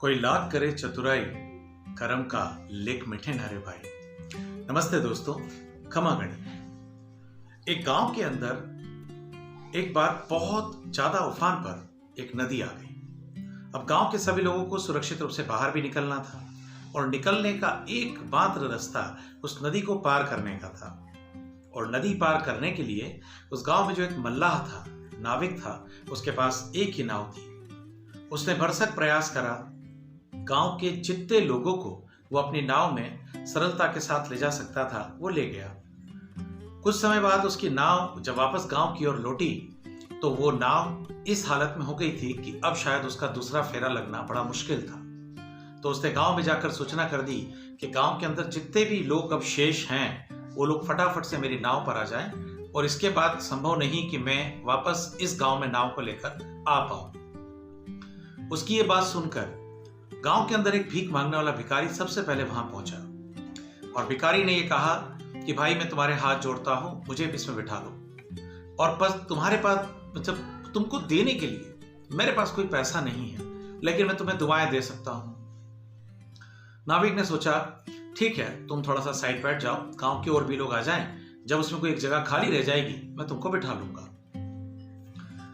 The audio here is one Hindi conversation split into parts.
कोई लाख करे चतुराई, करम का लेख मिठे न रे भाई। नमस्ते दोस्तों, खमा गणी। एक गांव के अंदर एक बार बहुत ज्यादा उफान पर एक नदी आ गई। अब गांव के सभी लोगों को सुरक्षित रूप से बाहर भी निकलना था और निकलने का एकमात्र रास्ता उस नदी को पार करने का था। और नदी पार करने के लिए उस गांव में जो एक मल्लाह था, नाविक था, उसके पास एक ही नाव थी। उसने भरसक प्रयास करा, गांव के जितने लोगों को वो अपनी नाव में सरलता के साथ ले जा सकता था वो ले गया। कुछ समय बाद उसकी नाव जब वापस गांव की ओर लौटी तो वो नाव इस हालत में हो गई थी कि अब शायद उसका दूसरा फेरा लगना बड़ा मुश्किल था। तो उसने गांव में जाकर सूचना कर दी कि गांव के अंदर जितने भी लोग अब शेष हैं वो लोग फटाफट से मेरी नाव पर आ जाएं, और इसके बाद संभव नहीं कि मैं वापस इस गांव में नाव को लेकर आ पाऊं। उसकी ये बात सुनकर गांव के अंदर एक भीख मांगने वाला भिखारी सबसे पहले वहां पहुंचा और भिखारी ने ये कहा कि भाई, मैं तुम्हारे हाथ जोड़ता हूं, मुझे इसमें बिठा लो। और बस तुम्हारे पास, मतलब तुमको देने के लिए मेरे पास कोई पैसा नहीं है, लेकिन मैं तुम्हें दुआएं दे सकता हूं। नाविक ने सोचा, ठीक है, तुम थोड़ा सा साइड बैठ जाओ, गांव के और भी लोग आ जाएं, जब उसमें कोई एक जगह खाली रह जाएगी मैं तुमको बिठा लूंगा।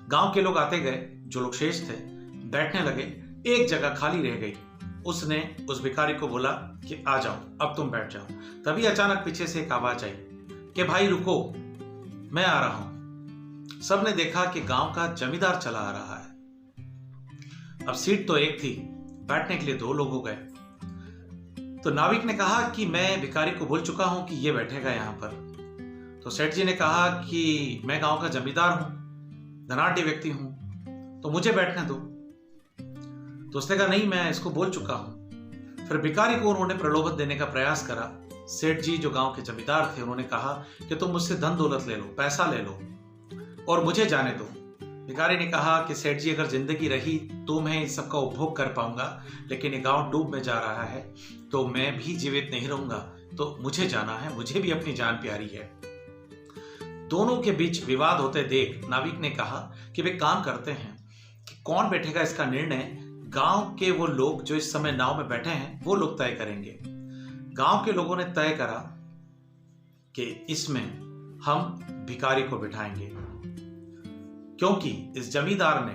गांव के लोग आते गए, जो लोग शेष थे बैठने लगे, एक जगह खाली रह गई। उसने उस भिखारी को बोला कि आ जाओ, अब तुम बैठ जाओ। तभी अचानक पीछे से एक आवाज आई कि भाई रुको, मैं आ रहा हूं। सबने देखा कि गांव का जमींदार चला आ रहा है। अब सीट तो एक थी, बैठने के लिए दो लोग हो गए। तो नाविक ने कहा कि मैं भिखारी को बोल चुका हूं कि ये बैठेगा यहां पर। तो सेठ जी ने कहा कि मैं गांव का जमींदार हूं, धनाढ्य व्यक्ति हूं, तो मुझे बैठने दो। तो उसने कहा नहीं, मैं इसको बोल चुका हूं। फिर भिखारी को उन्होंने प्रलोभन देने का प्रयास करा। सेठ जी जो गांव के जमींदार थे, उन्होंने कहा कि तुम मुझसे धन दौलत ले लो, पैसा ले लो और मुझे जाने दो। भिखारी ने कहा कि सेठ जी, अगर जिंदगी रही तो मैं इस सबका उपभोग कर पाऊंगा, लेकिन ये गांव डूब में जा रहा है तो मैं भी जीवित नहीं रहूंगा, तो मुझे जाना है, मुझे भी अपनी जान प्यारी है। दोनों के बीच विवाद होते देख नाविक ने कहा कि वे काम करते हैं कि कौन बैठेगा इसका निर्णय गांव के वो लोग जो इस समय नाव में बैठे हैं वो लोग तय करेंगे। गांव के लोगों ने तय करा कि इसमें हम भिखारी को बिठाएंगे, क्योंकि इस जमींदार ने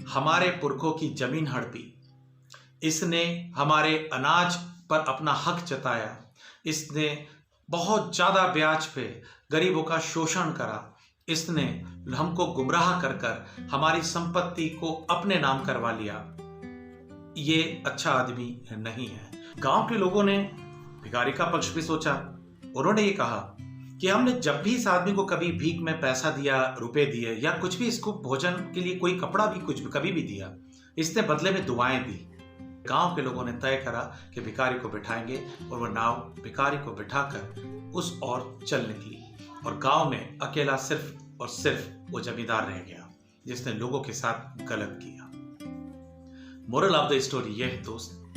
हमारे पुरखों की जमीन हड़पी, इसने हमारे अनाज पर अपना हक जताया, इसने बहुत ज्यादा ब्याज पे गरीबों का शोषण करा, इसने हमको गुमराह कर कर हमारी संपत्ति को अपने नाम करवा लिया। ये अच्छा आदमी नहीं है। गांव के लोगों ने भिखारी का पक्ष भी सोचा। उन्होंने ये कहा कि हमने जब भी इस आदमी को कभी भीख में पैसा दिया, रुपए दिए या कुछ भी, इसको भोजन के लिए कोई कपड़ा भी कुछ भी कभी भी दिया, इसने बदले में दुआएं दी। गांव के लोगों ने तय करा कि भिखारी को बिठाएंगे और वो नाव भिखारी को बिठाकर उस ओर चल निकली और गांव में अकेला सिर्फ और सिर्फ वो जमींदार रह गया जिसने लोगों के साथ गलत किया। मोरल ऑफ द स्टोरी यह है दोस्त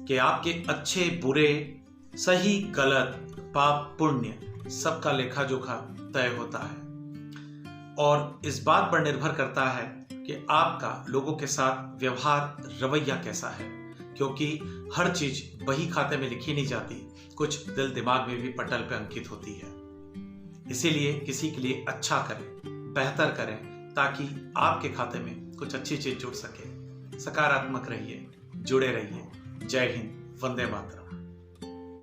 कि आपके अच्छे बुरे, सही गलत, पाप पुण्य सबका लेखा जोखा तय होता है और इस बात पर निर्भर करता है कि आपका लोगों के साथ व्यवहार, रवैया कैसा है, क्योंकि हर चीज बही खाते में लिखी नहीं जाती, कुछ दिल दिमाग में भी पटल पे अंकित होती है। इसीलिए किसी के लिए अच्छा करें, बेहतर करें, ताकि आपके खाते में कुछ अच्छी चीज जुड़ सके। सकारात्मक रहिए, जुड़े रहिए। जय हिंद, वंदे मातरम।